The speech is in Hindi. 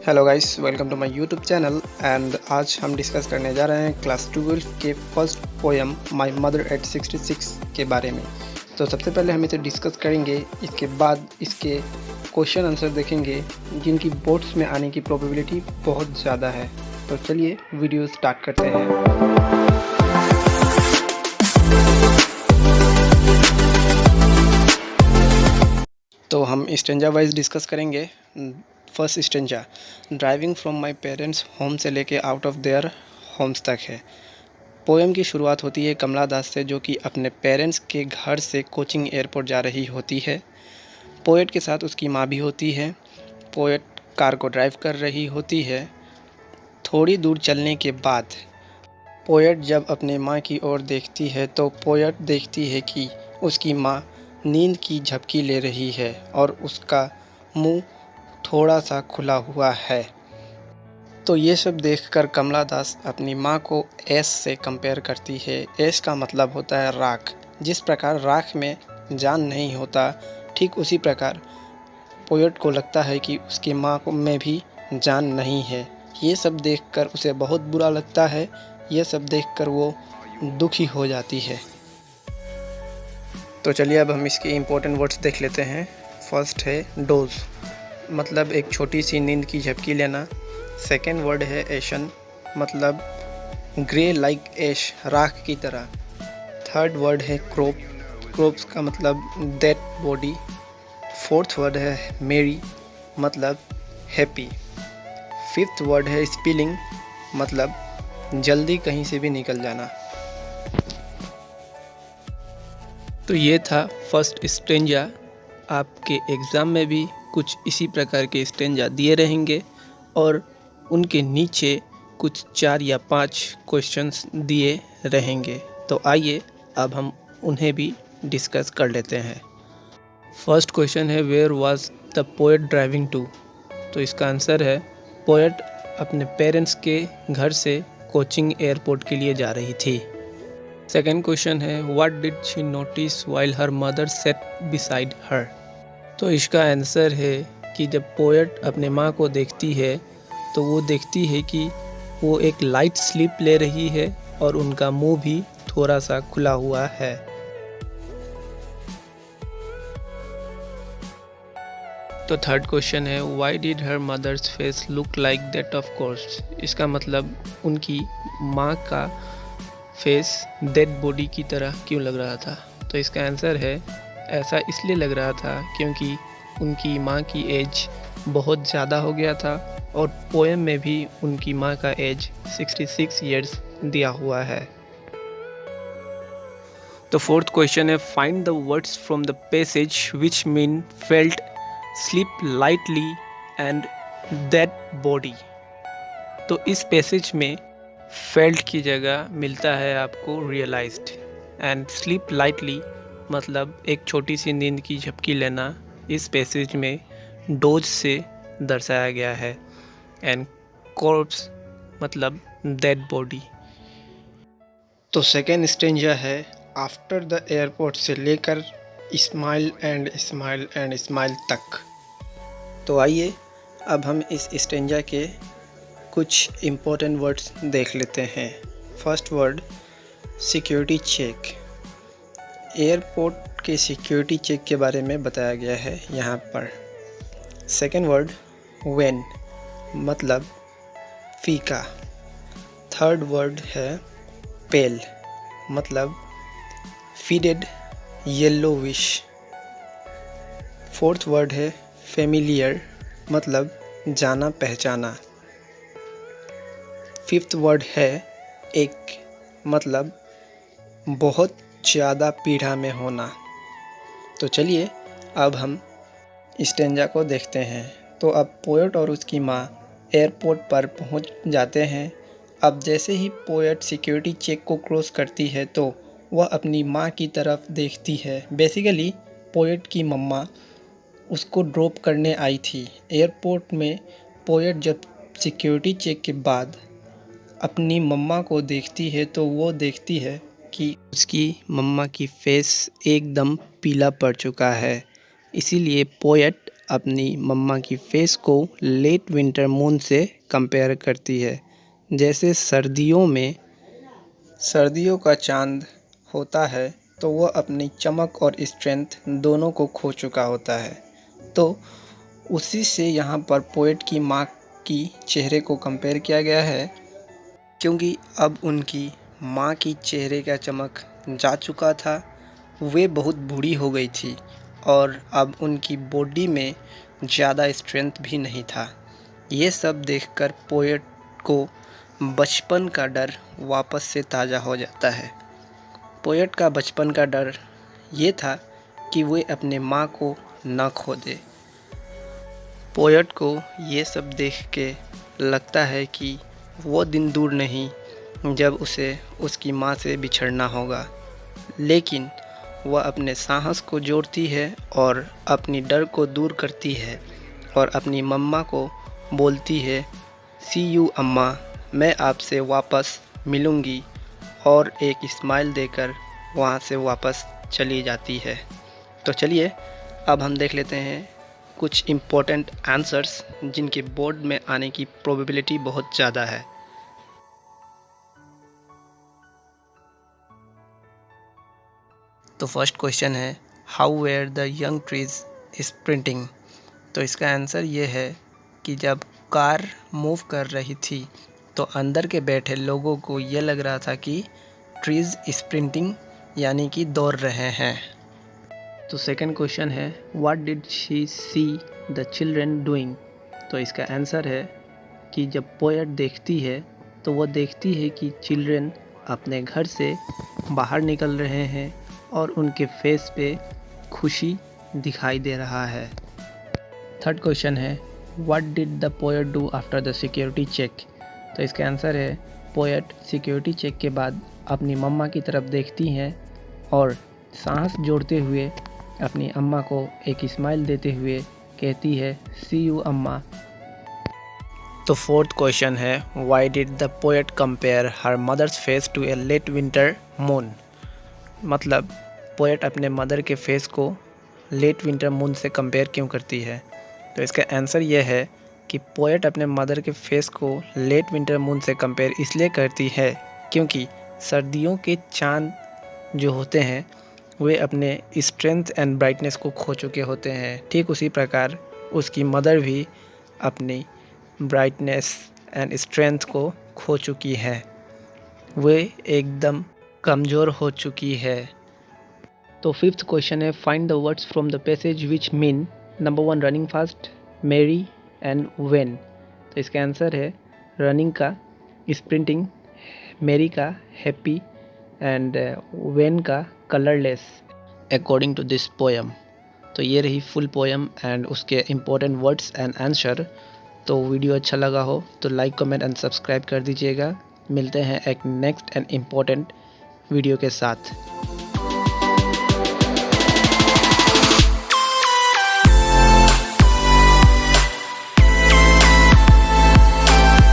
Hello guys, welcome to my YouTube channel. And आज हम डिस्कस करने जा रहे हैं क्लास 12 के first poem my mother eight 66 के बारे में। तो सबसे पहले हम इसे डिस्कस करेंगे, इसके बाद इसके क्वेश्चन आंसर देखेंगे जिनकी बोर्ड्स में आने की प्रोबेबिलिटी बहुत ज़्यादा है। तो चलिए वीडियो स्टार्ट करते हैं। तो हम स्टेंजा वाइज डिस्कस करेंगे। First stanza, driving from my parents home से लेके आउट ऑफ देयर होम्स तक है। पोएम की शुरुआत होती है कमला दास से, जो कि अपने पेरेंट्स के घर से कोचिंग एयरपोर्ट जा रही होती है। पोएट के साथ उसकी माँ भी होती है। पोएट कार को ड्राइव कर रही होती है। थोड़ी दूर चलने के बाद पोएट जब अपने माँ की ओर देखती है तो पोएट देखती है कि उसकी माँ नींद की झपकी ले रही है और उसका मुंह थोड़ा सा खुला हुआ है। तो ये सब देखकर कमला दास अपनी माँ को ऐश से कंपेयर करती है। ऐश का मतलब होता है राख। जिस प्रकार राख में जान नहीं होता, ठीक उसी प्रकार पोएट को लगता है कि उसकी माँ को में भी जान नहीं है। ये सब देखकर उसे बहुत बुरा लगता है। ये सब देखकर वो दुखी हो जाती है। तो चलिए अब हम इसके इम्पोर्टेंट वर्ड्स देख लेते हैं। फर्स्ट है डोज, मतलब एक छोटी सी नींद की झपकी लेना। सेकेंड वर्ड है एशन, मतलब ग्रे लाइक ऐश, राख की तरह। थर्ड वर्ड है क्रोप, क्रोप्स का मतलब डेड बॉडी। फोर्थ वर्ड है मेरी, मतलब हैप्पी। फिफ्थ वर्ड है स्पिलिंग, मतलब जल्दी कहीं से भी निकल जाना। तो ये था फर्स्ट स्टेंजा। आपके एग्ज़ाम में भी कुछ इसी प्रकार के स्टेंजा दिए रहेंगे और उनके नीचे कुछ 4 या 5 क्वेश्चंस दिए रहेंगे। तो आइए अब हम उन्हें भी डिस्कस कर लेते हैं। फर्स्ट क्वेश्चन है, where was the poet driving to? तो इसका आंसर है, पोएट अपने पेरेंट्स के घर से कोचिंग एयरपोर्ट के लिए जा रही थी। सेकेंड क्वेश्चन है, what did she notice while her mother said beside her? तो इसका आंसर है कि जब पोएट अपने माँ को देखती है तो वो देखती है कि वो एक लाइट स्लीप ले रही है और उनका मुंह भी थोड़ा सा खुला हुआ है। तो थर्ड क्वेश्चन है, why did her mother's face look like that of course? इसका मतलब उनकी माँ का फेस डेड बॉडी की तरह क्यों लग रहा था? तो इसका आंसर है, ऐसा इसलिए लग रहा था क्योंकि उनकी माँ की एज बहुत ज़्यादा हो गया था और पोएम में भी उनकी माँ का एज 66 ईयर्स दिया हुआ है। तो फोर्थ क्वेश्चन है, find the words from the passage which mean felt, sleep lightly and dead body. तो इस पैसेज में फेल्ट की जगह मिलता है आपको रियलाइज्ड, एंड स्लीप लाइटली मतलब एक छोटी सी नींद की झपकी लेना इस पैसेज में डोज से दर्शाया गया है, एंड कॉर्प्स मतलब डेड बॉडी। तो सेकेंड स्टेंजा है, आफ्टर द एयरपोर्ट से लेकर smile and smile and smile तक। तो आइए अब हम इस स्टेंजा के कुछ इम्पोर्टेंट वर्ड्स देख लेते हैं। First word, security check. Airport के सिक्योरिटी चेक के बारे में बताया गया है यहाँ पर। सेकेंड वर्ड, व्हेन, मतलब फीका। थर्ड वर्ड है पेल, मतलब फीडेड येलोविश। फोर्थ वर्ड है फेमिलियर, मतलब जाना पहचाना। फिफ्थ वर्ड है एक, मतलब बहुत ज़्यादा पीढ़ा में होना। तो चलिए अब हम स्टेंजा को देखते हैं। तो अब पोएट और उसकी माँ एयरपोर्ट पर पहुंच जाते हैं। अब जैसे ही पोएट सिक्योरिटी चेक को क्रॉस करती है तो वह अपनी माँ की तरफ देखती है। बेसिकली पोएट की मम्मा उसको ड्रॉप करने आई थी एयरपोर्ट में। पोएट जब सिक्योरिटी चेक के बाद अपनी मम्मा को देखती है तो वो देखती है कि उसकी मम्मा की फेस एकदम पीला पड़ चुका है। इसीलिए पोएट अपनी मम्मा की फेस को लेट विंटर मून से कंपेयर करती है। जैसे सर्दियों का चांद होता है तो वह अपनी चमक और स्ट्रेंथ दोनों को खो चुका होता है। तो उसी से यहाँ पर पोएट की माँ की चेहरे को कंपेयर किया गया है, क्योंकि अब उनकी माँ की चेहरे का चमक जा चुका था। वे बहुत बूढ़ी हो गई थी और अब उनकी बॉडी में ज़्यादा स्ट्रेंथ भी नहीं था। ये सब देखकर पोएट को बचपन का डर वापस से ताज़ा हो जाता है। पोएट का बचपन का डर ये था कि वे अपने माँ को न खो दे। पोएट को ये सब देख के लगता है कि वो दिन दूर नहीं जब उसे उसकी माँ से बिछड़ना होगा, लेकिन वह अपने साहस को जोड़ती है और अपनी डर को दूर करती है और अपनी मम्मा को बोलती है, सी यू अम्मा, मैं आपसे वापस मिलूँगी, और एक स्माइल देकर वहाँ से वापस चली जाती है। तो चलिए अब हम देख लेते हैं कुछ इम्पोर्टेंट आंसर्स जिनके बोर्ड में आने की प्रोबेबिलिटी बहुत ज़्यादा है। तो फर्स्ट क्वेश्चन है, how were the young trees sprinting. तो इसका आंसर ये है कि जब कार मूव कर रही थी तो अंदर के बैठे लोगों को ये लग रहा था कि ट्रीज स्प्रिंटिंग यानी कि दौड़ रहे हैं। तो सेकंड क्वेश्चन है, what did she see the children doing. तो इसका आंसर है कि जब पोएट देखती है तो वो देखती है कि चिल्ड्रन अपने घर से बाहर निकल रहे हैं और उनके फेस पे खुशी दिखाई दे रहा है। थर्ड क्वेश्चन है, what did the poet do after the security check. तो इसका आंसर है, पोएट सिक्योरिटी चेक के बाद अपनी मम्मा की तरफ देखती हैं और सांस जोड़ते हुए अपनी अम्मा को एक स्माइल देते हुए कहती है, सी यू अम्मा। तो फोर्थ क्वेश्चन है, why did the poet compare her mother's face to a late winter moon. मतलब पोएट अपने मदर के फेस को लेट विंटर मून से कंपेयर क्यों करती है। तो इसका आंसर ये है कि पोएट अपने मदर के फेस को लेट विंटर मून से कंपेयर इसलिए करती है क्योंकि सर्दियों के चांद जो होते हैं वे अपने स्ट्रेंथ एंड ब्राइटनेस को खो चुके होते हैं। ठीक उसी प्रकार उसकी मदर भी अपनी ब्राइटनेस एंड स्ट्रेंथ को खो चुकी है, वे एकदम कमज़ोर हो चुकी है। तो फिफ्थ क्वेश्चन है, find the words from the passage which mean number 1 running fast, merry and wan. तो इसका आंसर है रनिंग का स्प्रिंटिंग, मेरी का हैप्पी एंड वेन का colourless according to this poem. तो ये रही फुल पोएम एंड उसके इम्पोर्टेंट वर्ड्स एंड आंसर। तो वीडियो अच्छा लगा हो तो लाइक कमेंट एंड सब्सक्राइब कर दीजिएगा। मिलते हैं एक नेक्स्ट एंड इम्पोर्टेंट वीडियो के साथ।